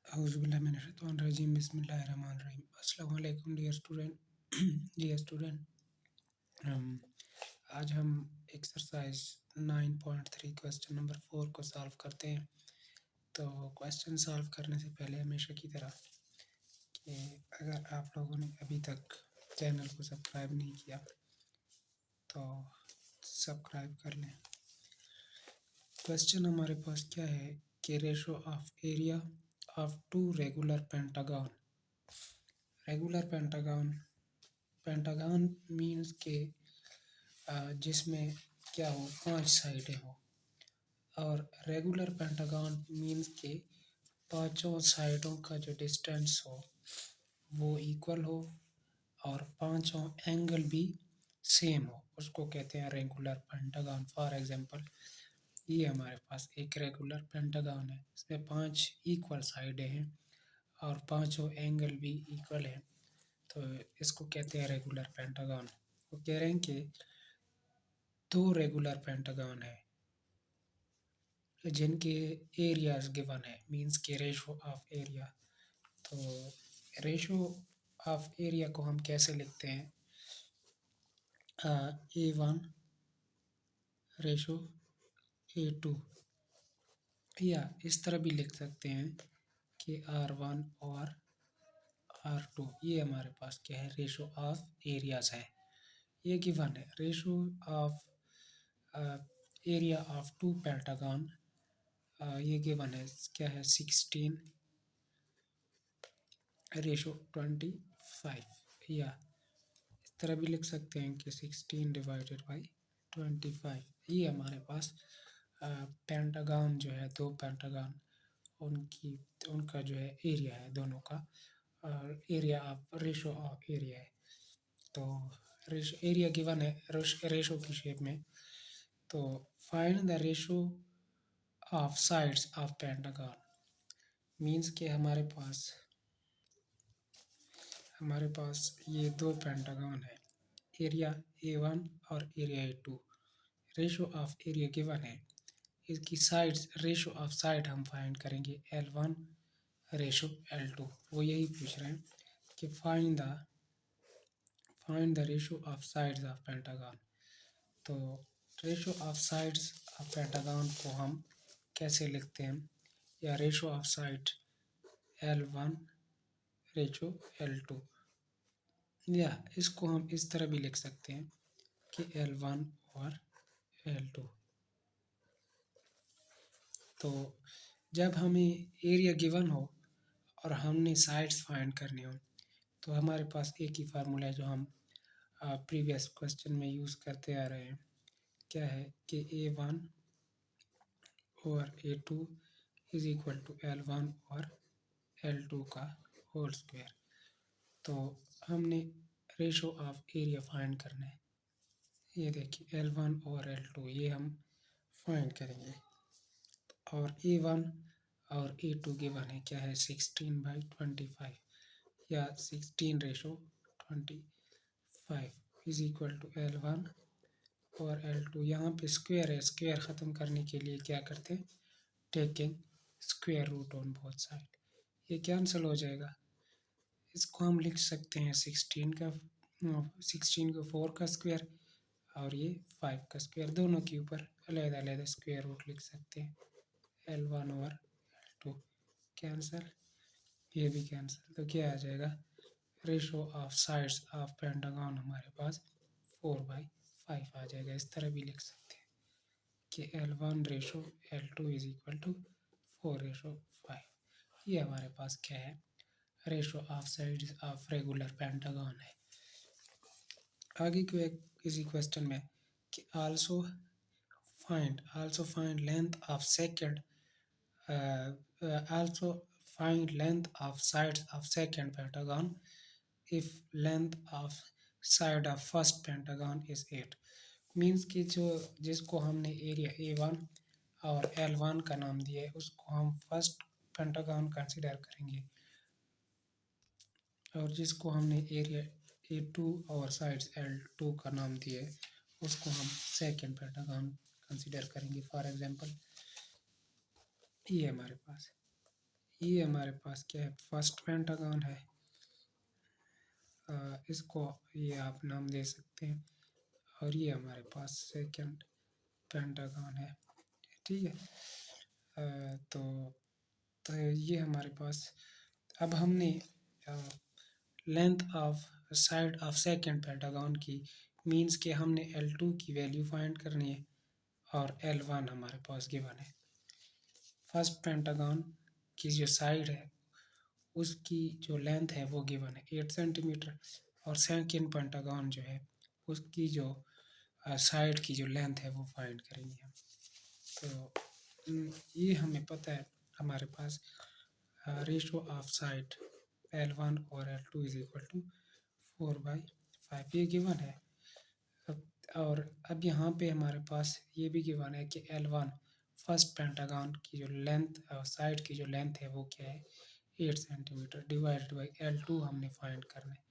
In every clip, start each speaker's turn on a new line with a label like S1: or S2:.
S1: औज़ुबिल्लाहिमिनश्शैतानिर्रजीम बिस्मिल्लाहिर्रहमानिर्रहीम। अस्सलाम वालेकुम डियर स्टूडेंट। डियर स्टूडेंट, आज हम एक्सरसाइज 9.3 क्वेश्चन नंबर 4 को सॉल्व करते हैं। तो क्वेश्चन सॉल्व करने से पहले हमेशा की तरह कि अगर आप लोगों ने अभी तक चैनल को सब्सक्राइब नहीं किया तो सब्सक्राइब कर लें। क्वेश्चन हमारे पास क्या है कि ratio of area of two regular pentagon. Regular pentagon pentagon means के जिसमें क्या हो 5 साइडें हो, और रेगुलर पेंटागन मीन्स के पांचों साइडों का जो डिस्टेंस हो वो इक्वल हो और पांचों एंगल भी सेम हो, उसको कहते हैं रेगुलर पेंटागन। फॉर एग्जांपल ये हमारे पास एक रेगुलर पेंटागन है, इसमें 5 इक्वल साइडें हैं और पांचों एंगल भी इक्वल है, तो इसको कहते हैं रेगुलर पेंटागन। वो कह रहे हैं कि 2 रेगुलर पेंटागन है जिनके एरियाज गिवन है, मींस के रेशो ऑफ एरिया। तो रेशो ऑफ एरिया को हम कैसे लिखते हैं? A1 रेशो A2, या इस तरह भी लिख सकते हैं कि R1 और R2। ये हमारे पास क्या है? रेशो ऑफ एरियाज है। ये गिवन है ratio of area of two pentagon. ये गिवन है क्या है? 16 रेशो 25, या इस तरह भी लिख सकते हैं कि 16 डिवाइडेड बाई 25। ये हमारे पास पेंटागन जो है, 2 पेंटागन, उनका जो है एरिया है, दोनों का area of ratio of area है। तो रेशो एरिया गिवन है रेशो की शेप में। तो find the ratio of sides of pentagon means के हमारे पास ये 2 पेंटागन है, एरिया A1 और area A2। Ratio of area given है, इसकी साइड्स रेशो ऑफ साइड हम फाइंड करेंगे L1 रेशो L2। वो यही पूछ रहे हैं कि find the ratio of sides of pentagon. तो ratio of sides of pentagon को हम कैसे लिखते हैं? या ratio of side L1 ratio L2, या इसको हम इस तरह भी लिख सकते हैं कि L1 और L2। तो जब हमें एरिया गिवन हो और हमने साइड्स फाइंड करने हो तो हमारे पास एक ही फार्मूला है जो हम प्रीवियस क्वेश्चन में यूज़ करते आ रहे हैं। क्या है कि A1 और A2 is equal to L1 और L2 का होल स्क्वायर। तो हमने रेशो ऑफ एरिया फाइंड करना है। ये देखिए L1 और L2 ये हम फाइंड करेंगे, और A1 और A2 गिवन है क्या है? 16/25, या 16 ratio 25 is equal to L1 और L2। यहाँ पे स्क्वायर है, स्क्वायर ख़त्म करने के लिए क्या करते हैं? Taking square root on both side. ये कैंसिल हो जाएगा। इसको हम लिख सकते हैं 16 का 4 का स्क्वायर और ये 5 का स्क्वायर, दोनों के ऊपर अलग-अलग स्क्वायर रूट लिख सकते हैं। L1 और L2 कैंसिल, ये भी कैंसिल, तो क्या आ जाएगा? Ratio of sides of pentagon हमारे पास 4/5 आ जाएगा। इस तरह भी लिख सकते हैं कि L1 ratio L2 is equal to 4/5। ये हमारे पास क्या है? Ratio of sides of regular pentagon है। आगे के इसी क्वेश्चन में कि also find length of second also find length of sides of second pentagon if length of side of first pentagon is 8। Means कि जिसको हमने एरिया A1 और L1 का नाम दिया है उसको हम फर्स्ट पेंटागन कंसिडर करेंगे, और जिसको हमने एरिया A2 और साइड्स L2 का नाम दिया है उसको हम सेकेंड पेंटागन कंसिडर करेंगे। फॉर एग्जांपल ये हमारे पास ये हमारे पास क्या है, फर्स्ट पेंटागन है। इसको ये आप नाम दे सकते हैं। और ये हमारे पास सेकंड पेंटागन है, ठीक है। तो ये हमारे पास, अब हमने length of side of second pentagon की, मीन्स के हमने L2 की वैल्यू फाइंड करनी है और L1 हमारे पास गिवन है। फर्स्ट पेंटागन की जो साइड है उसकी जो लेंथ है वो गिवन है 8 सेंटीमीटर, और सेकंड पेंटागन जो है उसकी जो साइड की जो लेंथ है वो फाइंड करेंगे हम। तो ये हमें पता है, हमारे पास रेशो ऑफ साइड L1 और L2 इज इक्वल टू 4/5, ये गिवन है। और अब यहाँ पे हमारे पास ये भी गिवन है कि L1 फर्स्ट पेंटागन की जो लेंथ, साइड की जो लेंथ है वो क्या है, 8 सेंटीमीटर, डिवाइडेड बाई L2 हमने फाइंड करना है।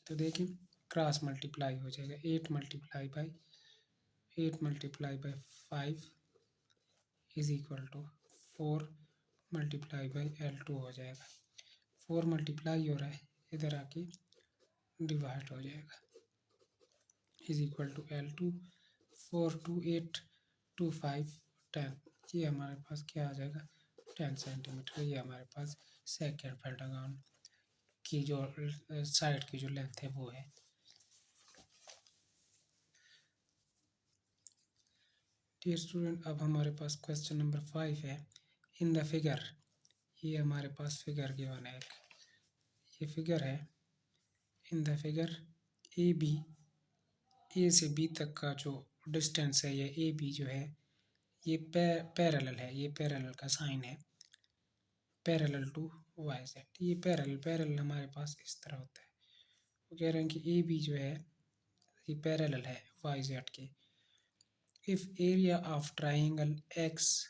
S1: तो देखें क्रॉस मल्टीप्लाई हो जाएगा, 8 multiply by 5 is equal to 4 multiply by L2 हो जाएगा। 4 मल्टीप्लाई हो रहा है, इधर आके डिवाइड हो जाएगा, इज इक्वल टू L2, 4 2 8 2 5 10, ये हमारे पास क्या आ जाएगा, 10 सेंटीमीटर। ये हमारे पास सेकेंड पेंटागन की जो साइड की जो लेंथ है वो है। डियर स्टूडेंट, अब हमारे पास क्वेश्चन नंबर 5 है। इन द फिगर, ये हमारे पास फिगर गिवन है एक, ये फिगर है। In the figure A B, A से बी तक का जो डिस्टेंस है, ये ए बी जो है ये पैरेलल है, ये पैरेलल का साइन है, पैरेलल टू वाई जेड। ये पैरेलल हमारे पास इस तरह होता है। वो कह रहे हैं कि ए बी जो है ये पैरेलल है वाई जेड के। If area of triangle X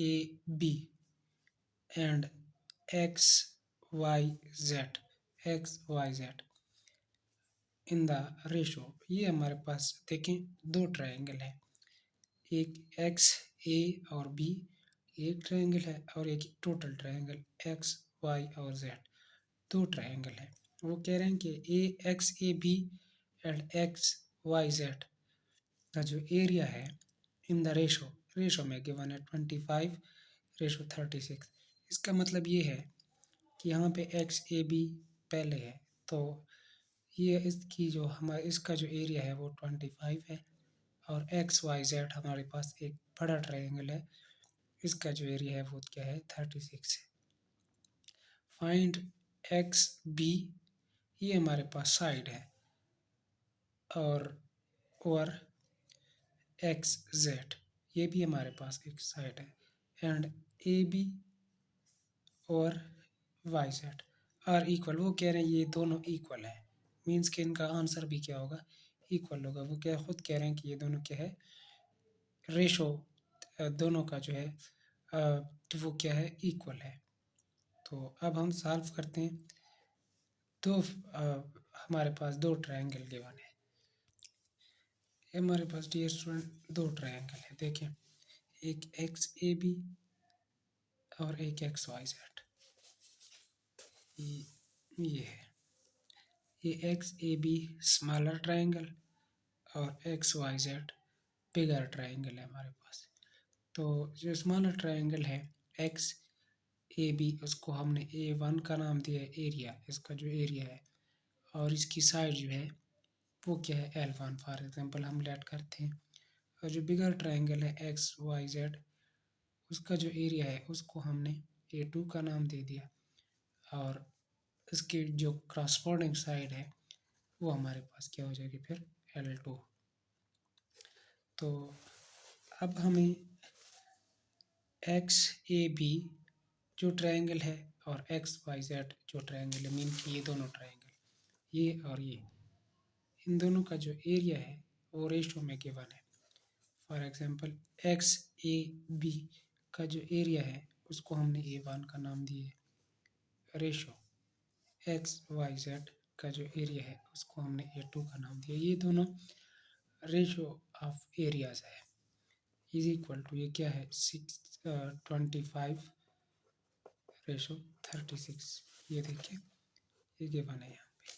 S1: A B and XYZ in the ratio, ये हमारे पास देखें दो ट्राइंगल है, एक एक्स ए और बी एक ट्राइंगल है, और एक टोटल ट्राइंगल एक्स वाई और जेड, दो ट्राइंगल है। वो कह रहे हैं कि XAB एंड XYZ का जो एरिया है इन द रेशो में गिवन है 25:36। इसका मतलब ये है कि यहाँ पे XAB पहले है, तो ये इसकी जो हमारे इसका जो एरिया है वो 25 है, और XYZ हमारे पास एक बड़ा ट्रायंगल है, इसका जो एरिया है वो क्या है 36 है। फाइंड XB, ये हमारे पास साइड है, और XZ ये भी हमारे पास एक साइड है, एंड AB और YZ आर इक्वल। वो कह रहे हैं ये दोनों इक्वल है, मीन्स कि इनका आंसर भी क्या होगा, इक्वल होगा। वो क्या खुद कह रहे हैं कि ये दोनों क्या है, रेशो दोनों का जो है तो वो क्या है, इक्वल है। तो अब हम सॉल्व करते हैं। दो हमारे पास दो ट्रायंगल गिवन है, हमारे पास डियर स्टूडेंट दो ट्रायंगल है। देखें एक XAB और एक XYZ, ये है, ये XAB स्मॉलर ट्रायंगल और XYZ बिगर ट्रायंगल है हमारे पास। तो जो स्मॉलर ट्रायंगल है XAB, उसको हमने A1 का नाम दिया है, एरिया, इसका जो एरिया है, और इसकी साइड जो है वो क्या है L1 फॉर एग्जांपल हम लेट करते हैं। और जो बिगर ट्रायंगल है XYZ, उसका जो एरिया है उसको हमने A2 का नाम दे दिया, और इसकी जो क्रॉसपोर्डिंग साइड है वो हमारे पास क्या हो जाएगी फिर L2। तो अब हमें XAB जो ट्रायंगल है और XYZ जो ट्रायंगल है, मीन कि ये दोनों ट्रायंगल, ये और ये, इन दोनों का जो एरिया है वो रेशो में गिवन है। फॉर एग्जांपल XAB का जो एरिया है उसको हमने A1 का नाम दिया है, रेशो XYZ का जो एरिया है उसको हमने A2 का नाम दिया। ये दोनों रेशो ऑफ एरियाज है, इज इक्वल टू, ये क्या है, 25:36, ये देखिए ये गिवन है यहाँ पे।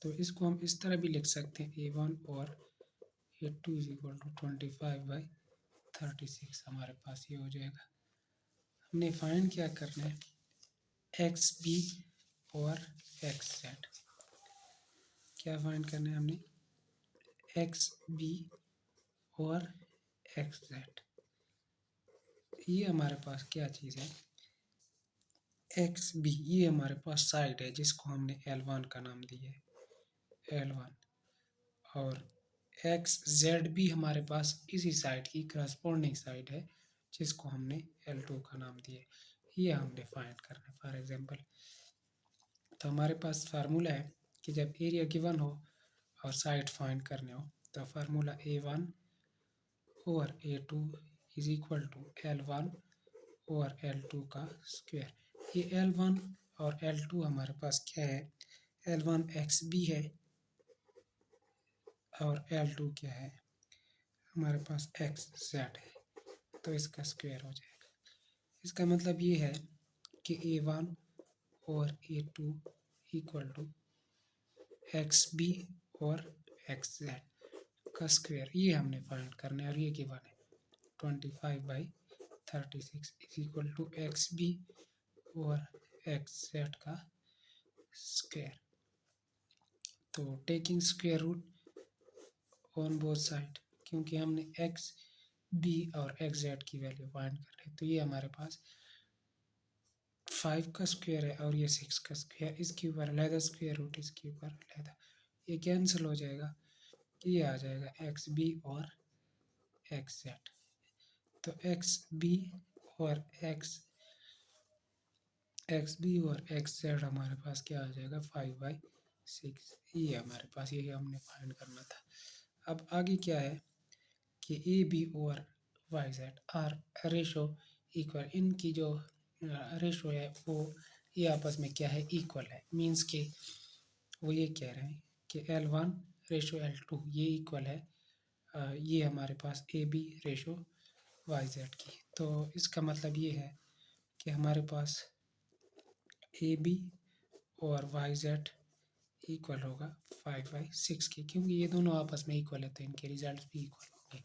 S1: तो इसको हम इस तरह भी लिख सकते हैं, A1 और A2 इज इक्वल टू 25/36, हमारे पास ये हो जाएगा। हमने फाइंड क्या करना है, एक्स बी और एक्स जेड। क्या फाइंड करना है हमने, एक्स बी और एक्स जेड। ये हमारे पास क्या चीज़ है, एक्स बी, ये हमारे पास साइड है जिसको हमने L1 का नाम दिया है, L1। और एक्स जेड भी हमारे पास इसी साइड की करस्पॉन्डिंग साइड है जिसको हमने L2 का नाम दिया है। ये हमने फाइंड करना है। फॉर एग्जांपल, तो हमारे पास फार्मूला है कि जब एरिया गिवन हो और साइड फाइंड करने हो, तो फार्मूला A1 और A2 is equal to L1 और L2 का स्क्वायर। ये L1 और L2 हमारे पास क्या है, L1 एक्स बी है और L2 क्या है, हमारे पास एक्स जेड है, तो इसका स्क्वायर हो जाएगा। इसका मतलब ये है कि A1 और A2 equal to X B और एक्स जेड का स्क्वायर, ये हमने फाइंड करना है। और ये गिवन है 25/36 is equal to X B और एक्स जेड का स्क्वायर। तो taking square root on both side, क्योंकि हमने एक्स बी और एक्स जेड की वैल्यू फाइंड कर रहे हैं, तो ये हमारे पास 5 का स्क्वायर है और ये 6 का स्क्वायर, इसके ऊपर अलहदा स्क्वायर रूट, इसके ऊपर अलहदा, ये कैंसिल हो जाएगा, ये आ जाएगा एक्स बी और एक्स जेड। तो एक्स बी और एक्स जेड हमारे पास क्या आ जाएगा, 5/6। ये हमारे पास, ये हमने फाइंड करना था। अब आगे क्या है कि ए बी और Y Z are ratio equal, इनकी जो रेशो है वो ये आपस में क्या है, इक्वल है। मीन्स के वो ये कह रहे हैं कि L1 रेशो L2 ये इक्वल है, ये हमारे पास A B ratio Y Z की। तो इसका मतलब ये है कि हमारे पास ए बी और वाई जेड इक्वल होगा 5/6 के, क्योंकि ये दोनों आपस में इक्वल है तो इनके रिजल्ट भी इक्वल होंगे।